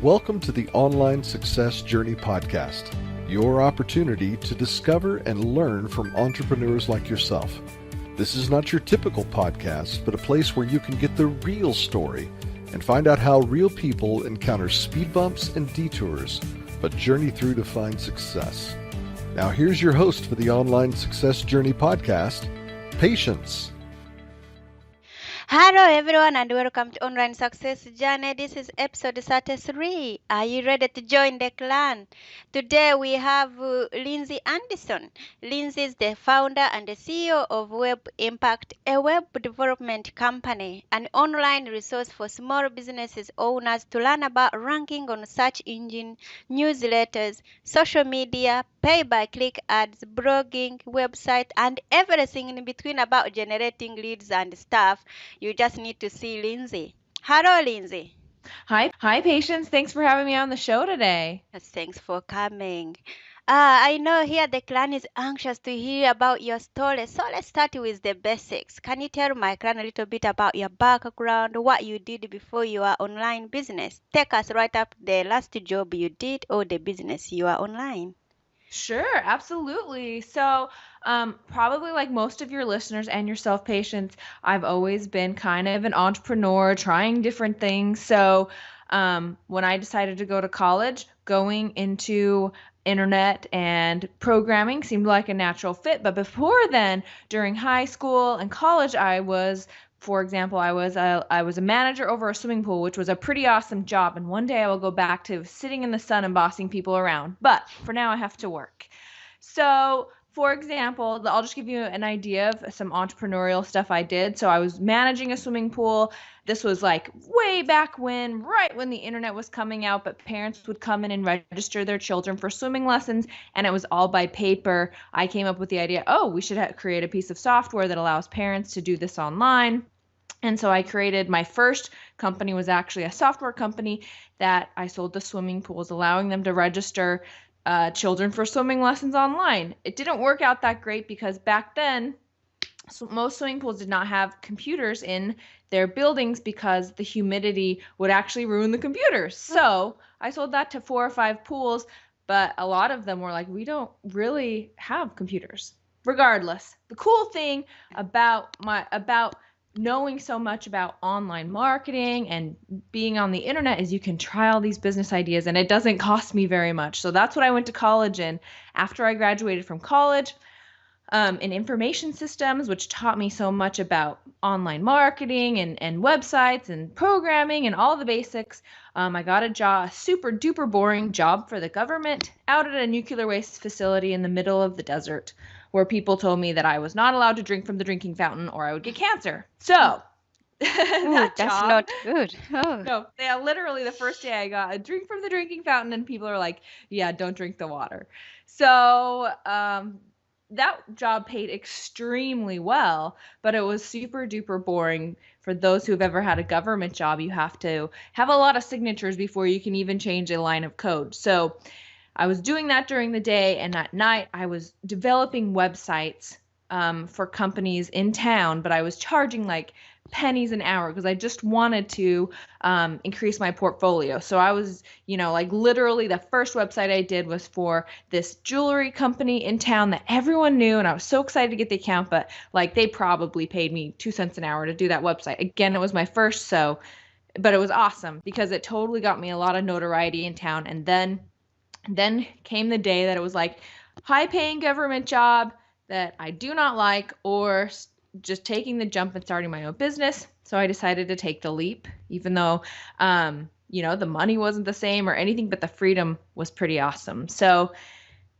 Welcome to the Online Success Journey podcast, your opportunity to discover and learn from entrepreneurs like yourself. This is not your typical podcast, but a place where you can get the real story and find out how real people encounter speed bumps and detours, but journey through to find success. Now here's your host for the Online Success Journey podcast, Patience. Hello everyone and welcome to Online Success Journey. This is episode 33. Are you ready to join the clan? Today we have Lindsey Anderson. Lindsey is the founder and the CEO of Web Impact, a web development company, an online resource for small businesses owners to learn about ranking on search engine, newsletters, social media, pay-by-click ads, blogging, website, and everything in between about generating leads and stuff. You just need to see Lindsey. Hello, Lindsey. Hi, Patience. Thanks for having me on the show today. Thanks for coming. I know here the clan is anxious to hear about your story, so let's start with the basics. Can you tell my clan a little bit about your background, what you did before your online business? Take us right up the last job you did or the business you are online. Sure, absolutely. So, probably like most of your listeners and yourself, Patience, I've always been kind of an entrepreneur, trying different things. So, when I decided to go to college, going into internet and programming seemed like a natural fit. But before then, during high school and college, for example, I was a manager over a swimming pool, which was a pretty awesome job. And one day I will go back to sitting in the sun and bossing people around. But for now, I have to work. So, for example, I'll just give you an idea of some entrepreneurial stuff I did. So I was managing a swimming pool. This was like way back when, right when the internet was coming out, but parents would come in and register their children for swimming lessons, and it was all by paper. I came up with the idea, we should create a piece of software that allows parents to do this online. And so I created my first company was actually a software company that I sold to swimming pools, allowing them to register children for swimming lessons online. It didn't work out that great because back then, most swimming pools did not have computers in their buildings because the humidity would actually ruin the computers. So I sold that to 4 or 5 pools, but a lot of them were like, we don't really have computers. Regardless, the cool thing about knowing so much about online marketing and being on the internet is you can try all these business ideas and it doesn't cost me very much. So that's what I went to college in. After I graduated from college, in information systems, which taught me so much about online marketing and websites and programming and all the basics, I got a super duper boring job for the government out at a nuclear waste facility in the middle of the desert, where people told me that I was not allowed to drink from the drinking fountain or I would get cancer. So that's not good. No, literally the first day I got a drink from the drinking fountain and people are like, yeah, don't drink the water. So that job paid extremely well, but it was super duper boring. For those who have ever had a government job, you have to have a lot of signatures before you can even change a line of code. So I was doing that during the day, and at night I was developing websites for companies in town, but I was charging like pennies an hour because I just wanted to increase my portfolio. So I was, like literally the first website I did was for this jewelry company in town that everyone knew, and I was so excited to get the account, but like they probably paid me 2 cents an hour to do that website. Again, it was my first, but it was awesome because it totally got me a lot of notoriety in town. And then came the day that it was like high-paying government job that I do not like, or just taking the jump and starting my own business. So I decided to take the leap, even though, the money wasn't the same or anything, but the freedom was pretty awesome. So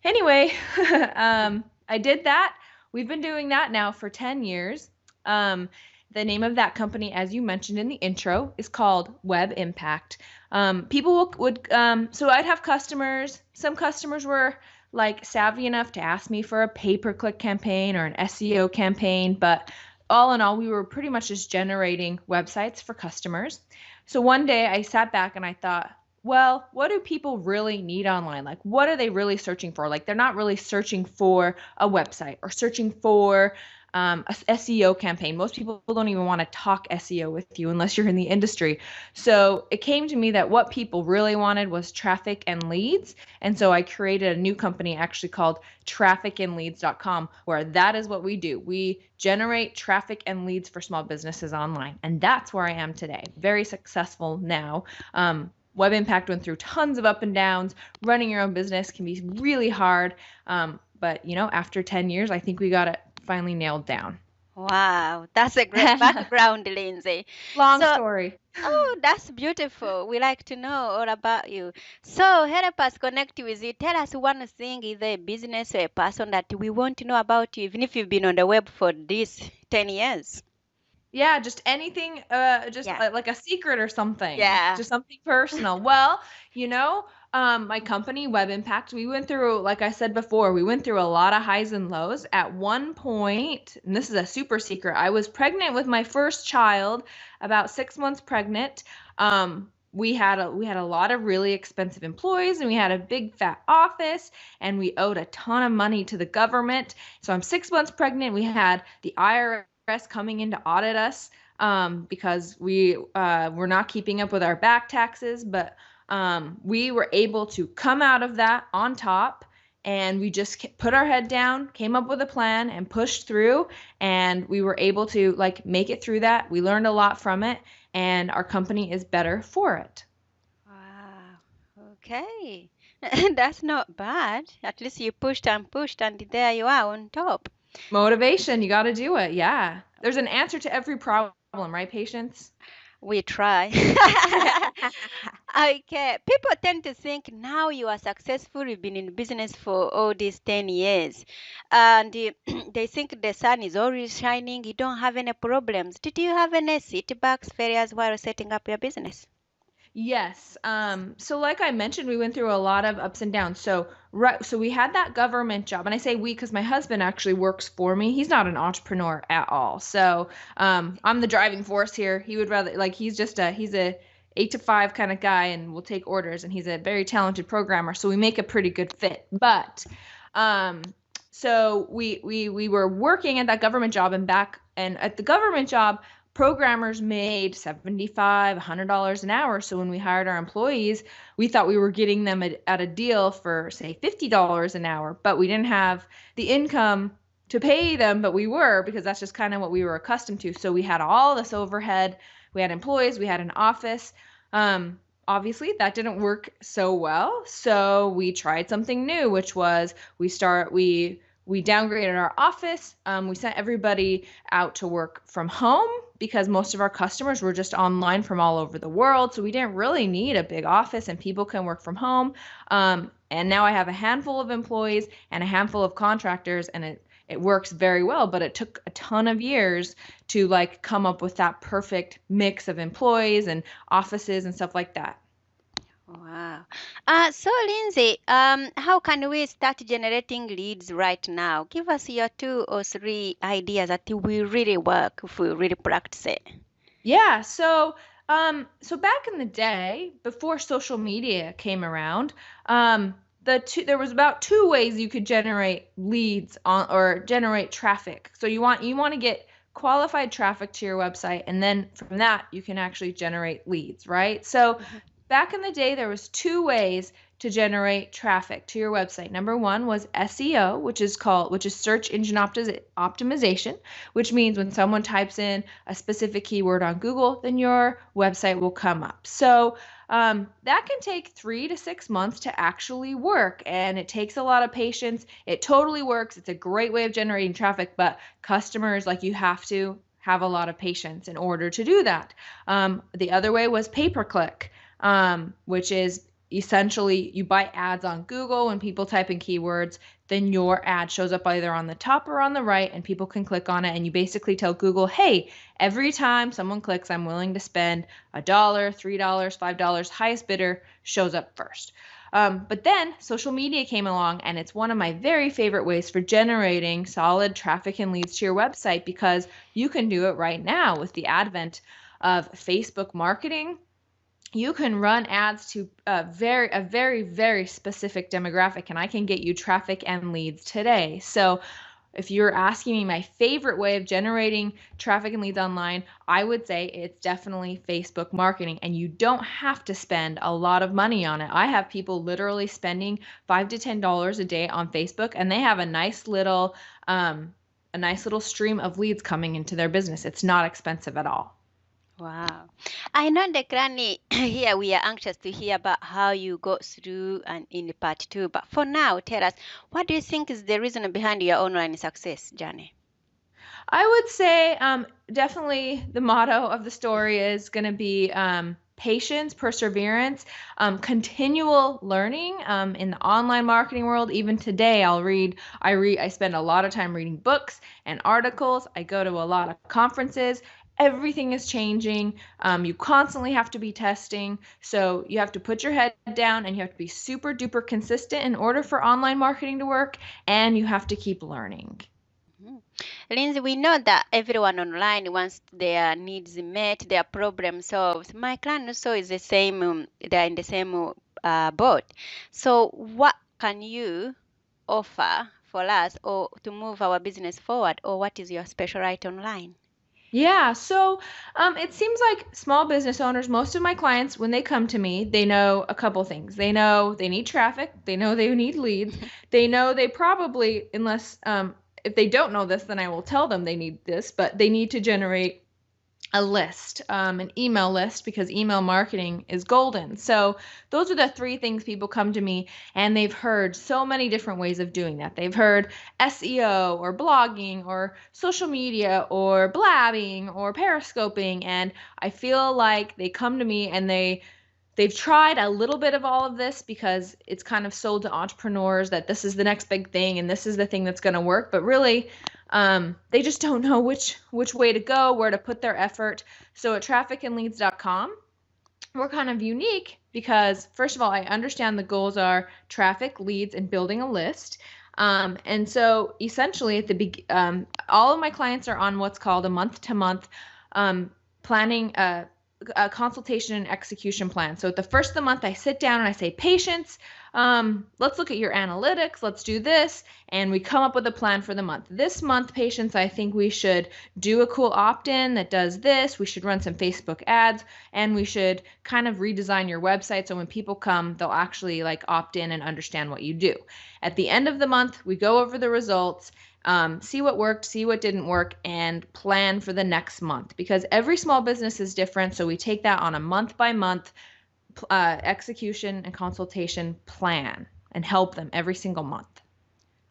anyway, I did that. We've been doing that now for 10 years. The name of that company, as you mentioned in the intro, is called Web Impact. People so I'd have customers. Some customers were like savvy enough to ask me for a pay-per-click campaign or an SEO campaign, but all in all, we were pretty much just generating websites for customers. So one day I sat back and I thought, well, what do people really need online? Like, what are they really searching for? Like, they're not really searching for a website or searching for SEO campaign. Most people don't even want to talk SEO with you unless you're in the industry. So it came to me that what people really wanted was traffic and leads. And so I created a new company actually called trafficandleads.com, where that is what we do. We generate traffic and leads for small businesses online. And that's where I am today. Very successful now. Web Impact went through tons of up and downs. Running your own business can be really hard. But after 10 years, I think we got it finally nailed down. Wow, that's a great background, Lindsey. Long story. Oh, that's beautiful. We like to know all about you. So help us connect with you. Tell us one thing, either a business or a person that we want to know about you, even if you've been on the web for these 10 years. Yeah, just anything, like a secret or something. Yeah. Just something personal. Well, my company, Web Impact, we went through, like I said before, we went through a lot of highs and lows. At one point, and this is a super secret, I was pregnant with my first child, about 6 months pregnant. We had a lot of really expensive employees, and we had a big fat office, and we owed a ton of money to the government. So I'm 6 months pregnant. We had the IRS coming in to audit us because we were not keeping up with our back taxes, but we were able to come out of that on top, and we just put our head down, came up with a plan, and pushed through, and we were able to make it through that. We learned a lot from it, and our company is better for it. Wow. Okay. That's not bad. At least you pushed, and there you are on top. Motivation, you got to do it. Yeah. There's an answer to every problem, right, Patience? We try. Okay. People tend to think now you are successful, you've been in business for all these 10 years, and they think the sun is always shining, you don't have any problems. Did you have any setbacks, failures while setting up your business? Yes. So like I mentioned, we went through a lot of ups and downs. So we had that government job, and I say we because my husband actually works for me. He's not an entrepreneur at all. So I'm the driving force here. He would rather he's a 8 to 5 kind of guy, and will take orders, and he's a very talented programmer. So we make a pretty good fit. But so we were working at that government job, and at the government job, programmers made $75, $100 an hour. So when we hired our employees, we thought we were getting them at a deal for, say, $50 an hour, but we didn't have the income to pay them, but we were, because that's just kind of what we were accustomed to. So we had all this overhead. We had employees, we had an office. Obviously, that didn't work so well. So we tried something new, which was we downgraded our office. We sent everybody out to work from home because most of our customers were just online from all over the world. So we didn't really need a big office, and people can work from home. And now I have a handful of employees and a handful of contractors, and it works very well. But it took a ton of years to come up with that perfect mix of employees and offices and stuff like that. Wow. So Lindsey, how can we start generating leads right now? Give us your 2 or 3 ideas that will really work if we really practice it. Yeah. So back in the day, before social media came around, there was about 2 ways you could generate leads or generate traffic. So you want to get qualified traffic to your website, and then from that you can actually generate leads, right? So back in the day, there was 2 ways to generate traffic to your website. Number 1 was SEO, which is search engine optimization, which means when someone types in a specific keyword on Google, then your website will come up. So that can take 3 to 6 months to actually work, and it takes a lot of patience. It totally works. It's a great way of generating traffic, but customers, you have to have a lot of patience in order to do that. The other way was pay-per-click. Which is essentially you buy ads on Google. When people type in keywords, then your ad shows up either on the top or on the right, and people can click on it, and you basically tell Google, hey, every time someone clicks, I'm willing to spend $1, $3, $5, highest bidder shows up first. But then social media came along, and it's one of my very favorite ways for generating solid traffic and leads to your website, because you can do it right now with the advent of Facebook marketing. You can run ads to a very, very specific demographic, and I can get you traffic and leads today. So if you're asking me my favorite way of generating traffic and leads online, I would say it's definitely Facebook marketing, and you don't have to spend a lot of money on it. I have people literally spending $5 to $10 a day on Facebook, and they have a nice little stream of leads coming into their business. It's not expensive at all. Wow. I know, Declan, here we are anxious to hear about how you go through and in part 2. But for now, tell us, what do you think is the reason behind your online success journey? I would say definitely the motto of the story is going to be patience, perseverance, continual learning in the online marketing world. Even today, I spend a lot of time reading books and articles. I go to a lot of conferences. Everything is changing. You constantly have to be testing. So you have to put your head down and you have to be super duper consistent in order for online marketing to work. And you have to keep learning. Lindsey, we know that everyone online wants their needs met, their problem solved. My client also is the same, they're in the same boat. So what can you offer for us or to move our business forward, or what is your specialty online? Yeah, so it seems like small business owners, most of my clients, when they come to me, they know a couple things. They know they need traffic. They know they need leads. They know they probably, unless if they don't know this, then I will tell them they need this, but they need to generate a list, an email list, because email marketing is golden. So those are the three things people come to me, and they've heard so many different ways of doing that. They've heard SEO or blogging or social media or blabbing or periscoping, and I feel like they come to me and they've tried a little bit of all of this because it's kind of sold to entrepreneurs that this is the next big thing and this is the thing that's going to work. But really, they just don't know which way to go, where to put their effort. So at trafficandleads.com, we're kind of unique because, first of all, I understand the goals are traffic, leads, and building a list. And so essentially all of my clients are on what's called a month-to-month planning a consultation and execution plan. So at the first of the month, I sit down and I say, patience, let's look at your analytics. Let's do this. And we come up with a plan for the month. This month, patience, I think we should do a cool opt-in that does this. We should run some Facebook ads, and we should kind of redesign your website so when people come, they'll actually like opt in and understand what you do. At the end of the month, we go over the results, see what worked, see what didn't work, and plan for the next month, because every small business is different. So we take that on a month-by-month execution and consultation plan and help them every single month.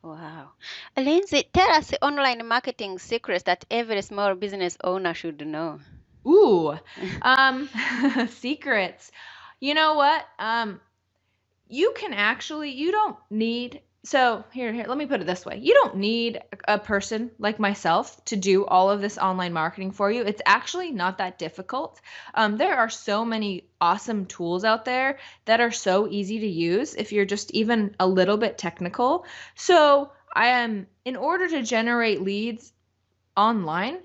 Wow. Lindsey, tell us the online marketing secrets that every small business owner should know. Ooh, secrets. You know what? You don't need, so here, let me put it this way. You don't need a person like myself to do all of this online marketing for you. It's actually not that difficult. There are so many awesome tools out there that are so easy to use if you're just even a little bit technical. So in order to generate leads online,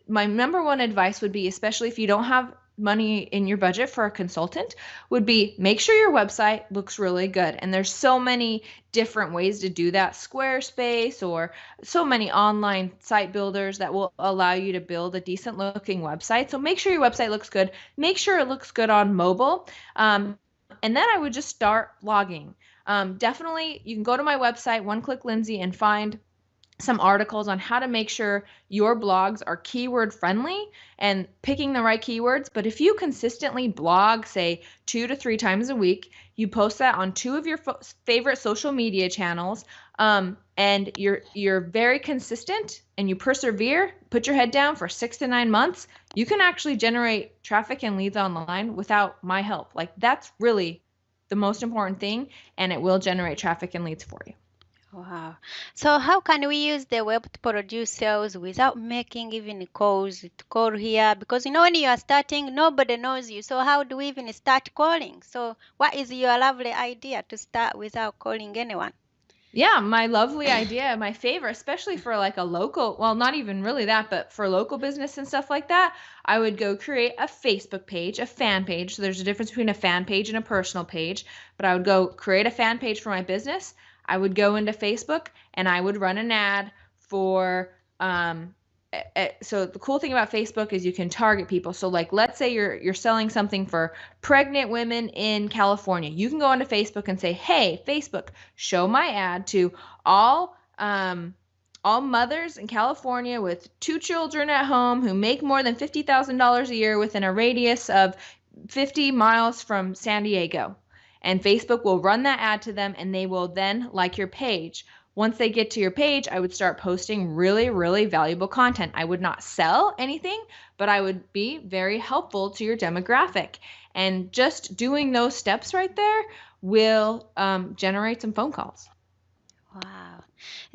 my number one advice would be, especially if you don't have money in your budget for a consultant, would be make sure your website looks really good. And there's so many different ways to do that. Squarespace or so many online site builders that will allow you to build a decent looking website. So make sure your website looks good. Make sure it looks good on mobile. And then I would just start blogging. Definitely, you can go to my website, One Click Lindsey, and find some articles on how to make sure your blogs are keyword friendly and picking the right keywords. But if you consistently blog, say 2 to 3 times a week, you post that on 2 of your favorite social media channels, and you're very consistent and you persevere, put your head down for 6 to 9 months, you can actually generate traffic and leads online without my help. Like, that's really the most important thing, and it will generate traffic and leads for you. Wow. So how can we use the web to produce sales without making even calls to call here? Because when you are starting, nobody knows you. So how do we even start calling? So what is your lovely idea to start without calling anyone? Yeah, my lovely idea, my favorite, especially for like a local, well, not even really that, but for local business and stuff like that, I would go create a Facebook page, a fan page. So there's a difference between a fan page and a personal page, but I would go create a fan page for my business. I would go into Facebook and I would run an ad for so the cool thing about Facebook is you can target people. So like, let's say you're selling something for pregnant women in California. You can go onto Facebook and say, hey, Facebook, show my ad to all mothers in California with 2 children at home who make more than $50,000 a year within a radius of 50 miles from San Diego. And Facebook will run that ad to them, and they will then like your page. Once they get to your page, I would start posting really, really valuable content. I would not sell anything, but I would be very helpful to your demographic. And just doing those steps right there will generate some phone calls. Wow.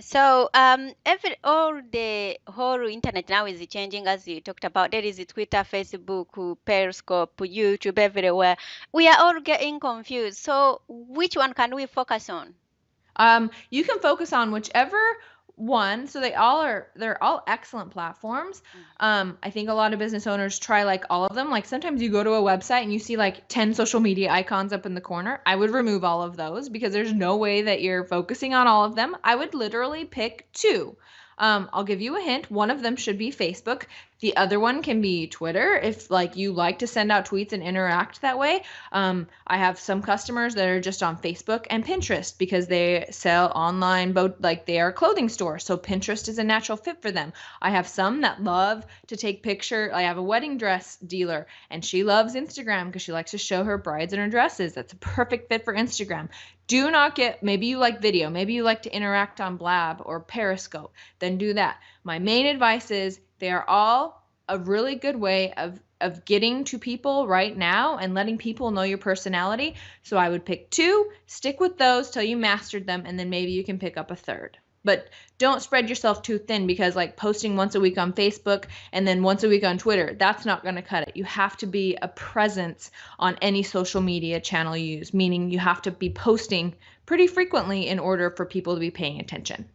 So all the whole internet now is changing, as you talked about. There is Twitter, Facebook, Periscope, YouTube, everywhere. We are all getting confused. So which one can we focus on? You can focus on whichever one. So they're all excellent platforms. I think a lot of business owners try like all of them. Like sometimes you go to a website and you see like 10 social media icons up in the corner. I would remove all of those because there's no way that you're focusing on all of them. I would literally pick 2. I'll give you a hint. One of them should be Facebook. The other one can be Twitter if like you like to send out tweets and interact that way. I have some customers that are just on Facebook and Pinterest because they sell online, like they are a clothing store. So Pinterest is a natural fit for them. I have some that love to take picture. I have a wedding dress dealer and she loves Instagram because she likes to show her brides in her dresses. That's a perfect fit for Instagram. Do not maybe you like video, maybe you like to interact on Blab or Periscope, then do that. My main advice is they are all a really good way of getting to people right now and letting people know your personality. So I would pick 2, stick with those till you mastered them, and then maybe you can pick up a third. But don't spread yourself too thin because like posting once a week on Facebook and then once a week on Twitter, that's not going to cut it. You have to be a presence on any social media channel you use, meaning you have to be posting pretty frequently in order for people to be paying attention.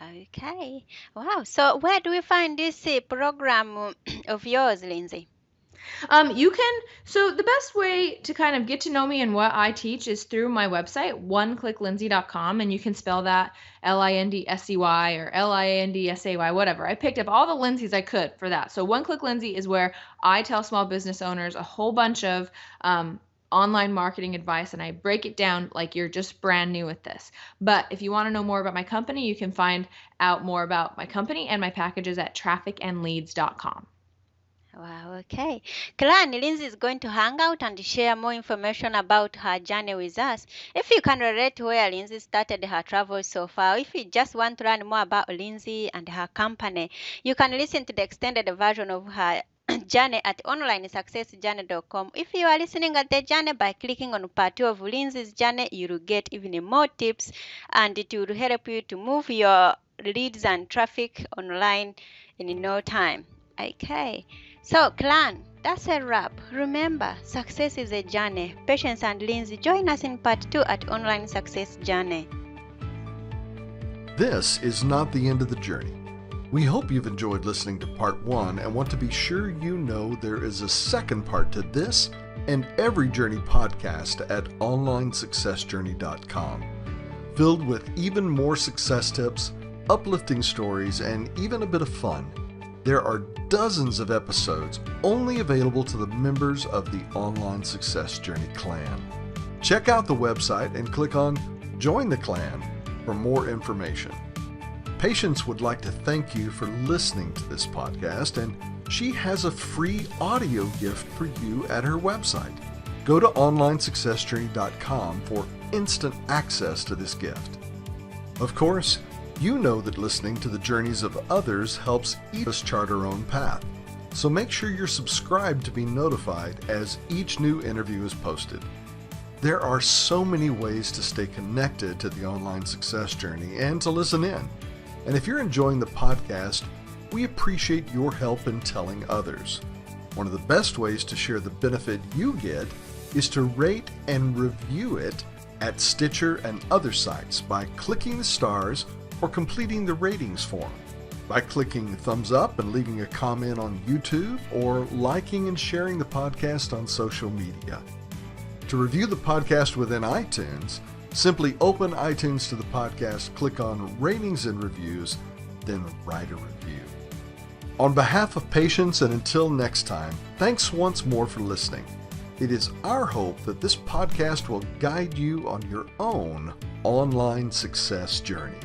Okay. Wow. So where do we find this program of yours, Lindsey? So the best way to kind of get to know me and what I teach is through my website, oneclicklindsey.com, and you can spell that Lindsey or Lindsay, whatever. I picked up all the Lindseys I could for that. So One Click Lindsey is where I tell small business owners a whole bunch of online marketing advice, and I break it down like you're just brand new with this. But if you want to know more about my company, you can find out more about my company and my packages at trafficandleads.com. Wow, okay. Clan, Lindsey is going to hang out and share more information about her journey with us. If you can relate to where Lindsey started her travel so far, if you just want to learn more about Lindsey and her company, you can listen to the extended version of her journey at onlinesuccessjourney.com. If you are listening at the journey by clicking on part 2 of Lindsey's journey, you will get even more tips and it will help you to move your leads and traffic online in no time. Okay. So, clan, that's a wrap. Remember, success is a journey. Patience and Lindsey, join us in part 2 at Online Success Journey. This is not the end of the journey. We hope you've enjoyed listening to part 1 and want to be sure you know there is a second part to this and every journey podcast at onlinesuccessjourney.com, filled with even more success tips, uplifting stories, and even a bit of fun. There are dozens of episodes only available to the members of the Online Success Journey clan. Check out the website and click on Join the Clan for more information. Patience would like to thank you for listening to this podcast, and she has a free audio gift for you at her website. Go to onlinesuccessjourney.com for instant access to this gift. Of course, you know that listening to the journeys of others helps each of us chart our own path. So make sure you're subscribed to be notified as each new interview is posted. There are so many ways to stay connected to the Online Success Journey and to listen in. And if you're enjoying the podcast, we appreciate your help in telling others. One of the best ways to share the benefit you get is to rate and review it at Stitcher and other sites by clicking the stars or completing the ratings form, by clicking thumbs up and leaving a comment on YouTube, or liking and sharing the podcast on social media. To review the podcast within iTunes, simply open iTunes to the podcast, click on Ratings and Reviews, then write a review. On behalf of Patience, and until next time, thanks once more for listening. It is our hope that this podcast will guide you on your own online success journey.